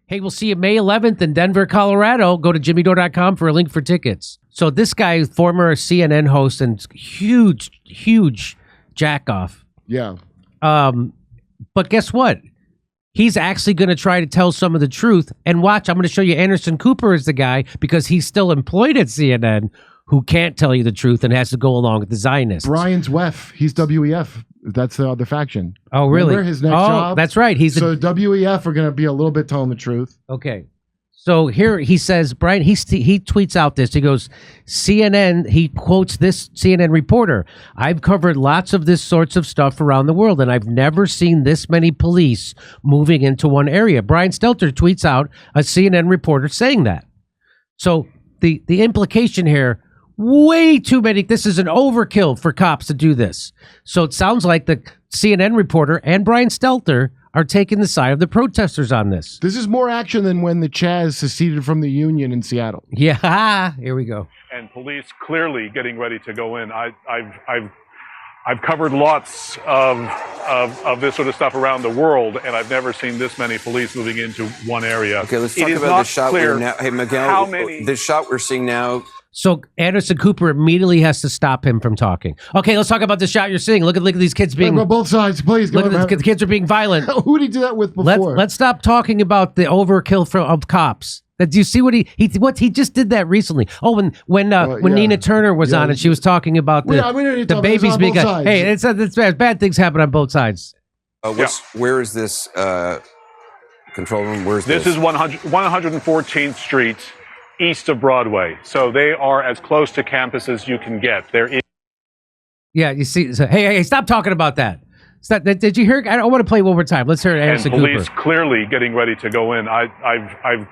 Hey, we'll see you May 11th in Denver, Colorado. Go to jimmydore.com for a link for tickets. So this guy, former CNN host and huge jack-off. Yeah. But guess what? He's actually going to try to tell some of the truth. And watch, I'm going to show you Anderson Cooper is the guy, because he's still employed at CNN, who can't tell you the truth and has to go along with the Zionists. Brian's WEF. He's WEF. That's the other faction. Oh, really? Remember his next job? That's right. So WEF are going to be a little bit telling the truth. Okay. So here he says, Brian, he tweets out this. He goes, CNN, he quotes this CNN reporter. I've covered lots of this sorts of stuff around the world, and I've never seen this many police moving into one area. Brian Stelter tweets out a CNN reporter saying that. So the implication here, way too many. This is an overkill for cops to do this. So it sounds like the CNN reporter and Brian Stelter are taking the side of the protesters on this. This is more action than when the Chaz seceded from the Union in Seattle. Yeah, here we go. And police clearly getting ready to go in. I've covered lots of this sort of stuff around the world, and I've never seen this many police moving into one area. Okay, let's talk about this shot we're now. Hey, Miguel, this shot we're seeing now. So Anderson Cooper immediately has to stop him from talking. Okay, let's talk about the shot you're seeing. Look at these kids being... both sides, please. Look at the kids are being violent. Who did he do that with before? Let's stop talking about the overkill of cops. Do you see what he just did that recently? Oh, when Nina Turner was on and she was talking about the babies being... Hey, it's bad things happen on both sides. Where is this control room? Where's this? This is 114th Street. East of Broadway. So they are as close to campus as you can get. Yeah, you see. So, hey, stop talking about that. Did you hear? I don't want to play one more time. Let's hear Anderson Cooper. And police clearly getting ready to go in. I've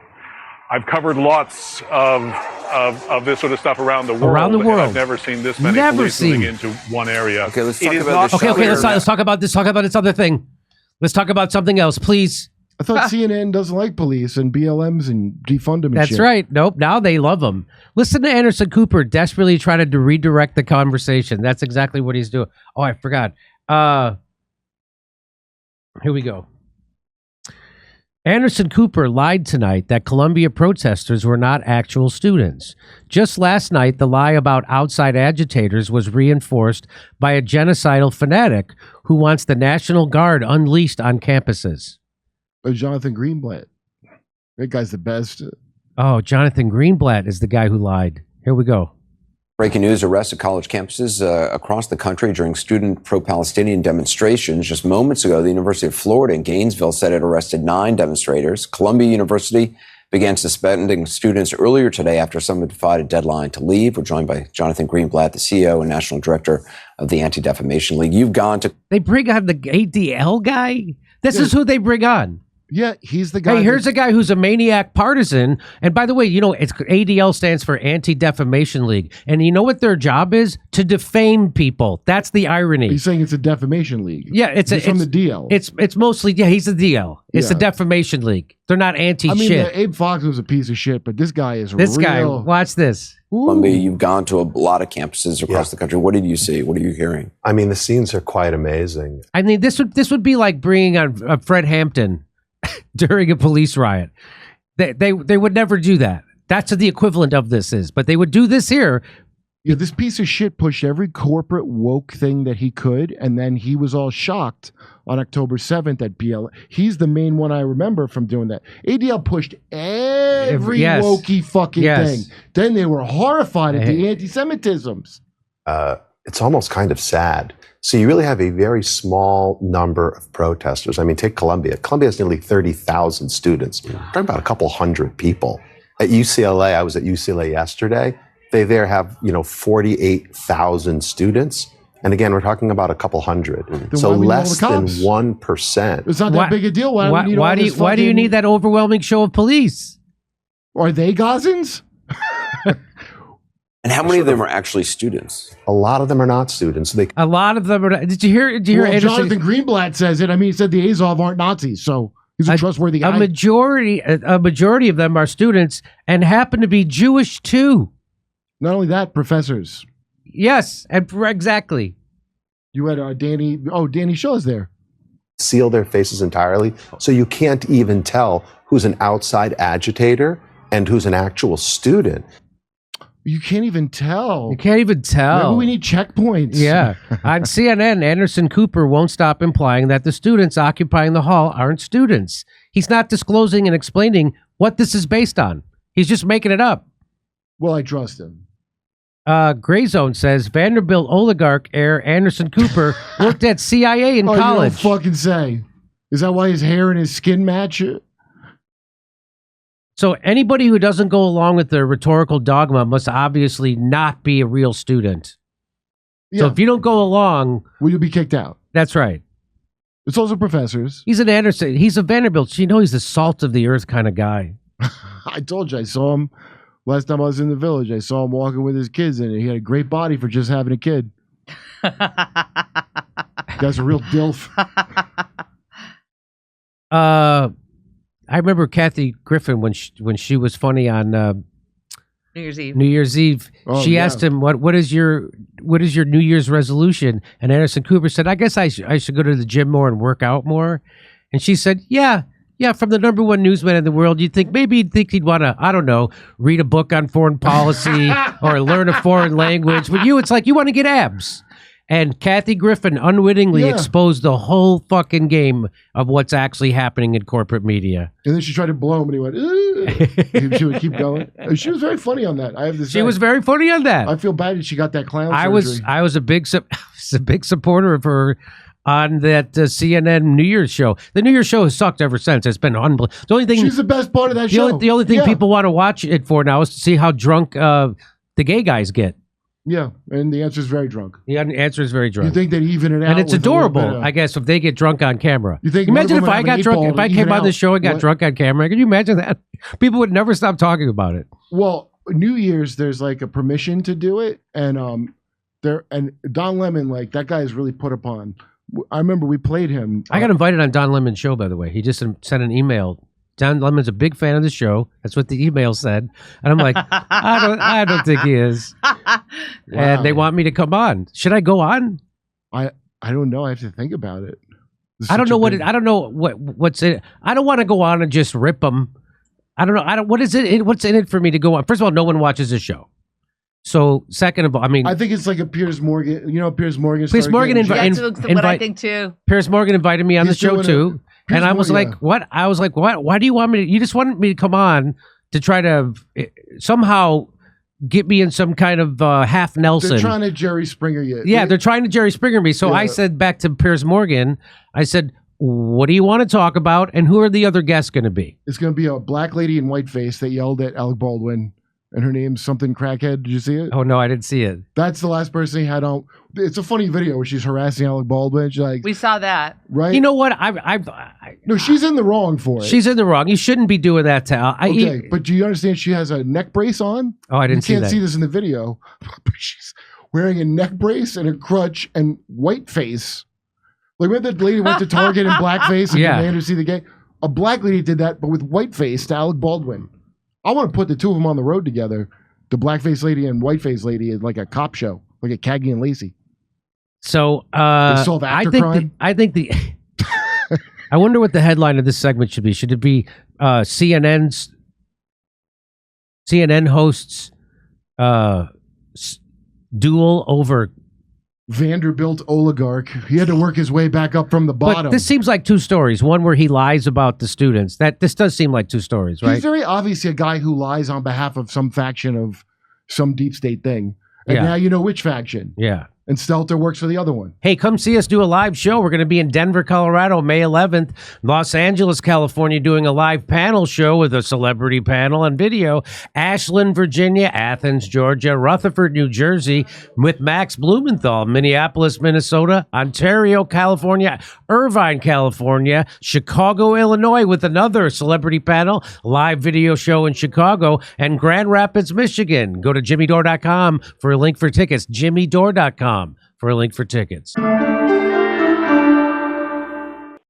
covered lots of this sort of stuff around the world. And I've never seen this many police moving into one area. Okay, let's talk about this. Okay, let's talk about this. Talk about this other thing. Let's talk about something else, please. I thought CNN doesn't like police and BLMs and defund them and That's right. Nope. Now they love them. Listen to Anderson Cooper desperately trying to redirect the conversation. That's exactly what he's doing. Oh, I forgot. Here we go. Anderson Cooper lied tonight that Columbia protesters were not actual students. Just last night, the lie about outside agitators was reinforced by a genocidal fanatic who wants the National Guard unleashed on campuses. Jonathan Greenblatt. That guy's the best. Oh, Jonathan Greenblatt is the guy who lied. Here we go. Breaking news, arrests at college campuses across the country during student pro-Palestinian demonstrations. Just moments ago, the University of Florida in Gainesville said it arrested 9 demonstrators. Columbia University began suspending students earlier today after some had defied a deadline to leave. We're joined by Jonathan Greenblatt, the CEO and National Director of the Anti-Defamation League. You've gone to... They bring on the ADL guy? This is who they bring on. Yeah, he's the guy. Hey, here's a guy who's a maniac partisan. And by the way, it's ADL stands for Anti-Defamation League. And you know what their job is? To defame people. That's the irony. He's saying it's a defamation league. Yeah, it's from the DL. It's mostly, he's the DL. It's the Defamation League. They're not anti-shit. I mean, Abe Fox was a piece of shit, but this guy is This guy, watch this. Columbia, you've gone to a lot of campuses across the country. What did you see? What are you hearing? I mean, the scenes are quite amazing. I mean, this would be like bringing on Fred Hampton during a police riot. They would never do that. That's what the equivalent of this is. But they would do this here. Yeah, this piece of shit pushed every corporate woke thing that he could, and then he was all shocked on October 7th at BL. He's the main one I remember from doing that. ADL pushed every wokey fucking thing. Then they were horrified at the anti-Semitisms. It's almost kind of sad. So you really have a very small number of protesters. I mean, take Columbia. Columbia has nearly 30,000 students. We're talking about a couple hundred people. At UCLA, I was at UCLA yesterday. They there have, 48,000 students. And again, we're talking about a couple hundred. So less than 1%. It's not that big a deal. Why do you need that overwhelming show of police? Are they Gazans? And how many of them are actually students? A lot of them are not students. A lot of them are. Did you hear? Jonathan Greenblatt says it. I mean, he said the Azov aren't Nazis, so he's a trustworthy guy. A majority of them are students and happen to be Jewish too. Not only that, professors. Yes, and exactly. You had Danny. Oh, Danny Shaw's there. seal their faces entirely. So you can't even tell who's an outside agitator and who's an actual student. You can't even tell. You can't even tell. Maybe we need checkpoints. Yeah. On CNN, Anderson Cooper won't stop implying that the students occupying the hall aren't students. He's not disclosing and explaining what this is based on. He's just making it up. Well, I trust him. Gray Zone says Vanderbilt oligarch heir Anderson Cooper worked at CIA in college. You don't fucking say. Is that why his hair and his skin match? So anybody who doesn't go along with the rhetorical dogma must obviously not be a real student. Yeah. So if you don't go along, will you be kicked out? That's right. It's also professors. He's an Anderson. He's a Vanderbilt. So you know he's the salt of the earth kind of guy. I told you, I saw him last time I was in the village. I saw him walking with his kids, and he had a great body for just having a kid. That's a real dilf. I remember Kathy Griffin when she was funny on New Year's Eve. She asked him what is your New Year's resolution, and Anderson Cooper said, "I guess I should go to the gym more and work out more." And she said, "Yeah, from the #1 newsman in the world, you'd think he'd want to, I don't know, read a book on foreign policy or learn a foreign language. But you, it's like you want to get abs." And Kathy Griffin unwittingly exposed the whole fucking game of what's actually happening in corporate media. And then she tried to blow him, and he went, "Ugh." She would keep going. She was very funny on that. I have to say. She was very funny on that. I feel bad that she got that clown surgery. I was a big supporter of her on that CNN New Year's show. The New Year's show has sucked ever since. It's been unbelievable. The only thing she's the best part of that show. The only thing people want to watch it for now is to see how drunk the gay guys get. Yeah, and the answer is very drunk. The answer is very drunk. You think they'd even it out? And it's adorable, I guess, if they get drunk on camera. You think? Imagine if I got drunk, if I came on the show and got drunk on camera. Could you imagine that? People would never stop talking about it. Well, New Year's, there's like a permission to do it, and Don Lemon, like that guy is really put upon. I remember we played him. I got invited on Don Lemon's show, by the way. He just sent an email. Don Lemon's a big fan of the show. That's what the email said. And I'm like, I don't think he is. Wow. And they want me to come on. Should I go on? I don't know. I have to think about it. I don't know what's in it. I don't want to go on and just rip them. I don't know. What is it? What's in it for me to go on? First of all, no one watches this show. So second of all, I think it's like a Piers Morgan. You know, Piers Morgan. That's what I think too. Piers Morgan invited me on the show too. And I was like, what? I was like, what? Why do you want me to? You just wanted me to come on to try to somehow get me in some kind of half Nelson. They're trying to Jerry Springer you. Yeah, they're trying to Jerry Springer me. So I said back to Piers Morgan, I said, what do you want to talk about? And who are the other guests going to be? It's going to be a black lady in whiteface that yelled at Alec Baldwin. And her name's something crackhead. Did you see it? Oh, no, I didn't see it. That's the last person he had on. It's a funny video where she's harassing Alec Baldwin. She's like, we saw that. Right? You know what? No, she's in the wrong for it. She's in the wrong. You shouldn't be doing that to Al. Okay, but do you understand she has a neck brace on? Oh, I didn't see that. You can't see this in the video. But she's wearing a neck brace and a crutch and white face. Like when that lady went to Target in blackface and demanded to see the gay. A black lady did that, but with white face to Alec Baldwin. I want to put the two of them on the road together. The blackface lady and whiteface lady is like a cop show, like a Caggy and Lacey. So they solve actor crime. I think the I wonder what the headline of this segment should be. Should it be CNN hosts duel over Vanderbilt oligarch? He had to work his way back up from the bottom. But this seems like two stories. One where he lies about the students. This does seem like two stories, right? He's very obviously a guy who lies on behalf of some faction of some deep state thing. And now you know which faction. Yeah. And Stelter works for the other one. Hey, come see us do a live show. We're going to be in Denver, Colorado, May 11th. Los Angeles, California, doing a live panel show with a celebrity panel and video. Ashland, Virginia, Athens, Georgia, Rutherford, New Jersey, with Max Blumenthal. Minneapolis, Minnesota, Ontario, California, Irvine, California, Chicago, Illinois, with another celebrity panel, live video show in Chicago, and Grand Rapids, Michigan. Go to jimmydore.com for a link for tickets. jimmydore.com for a link for tickets.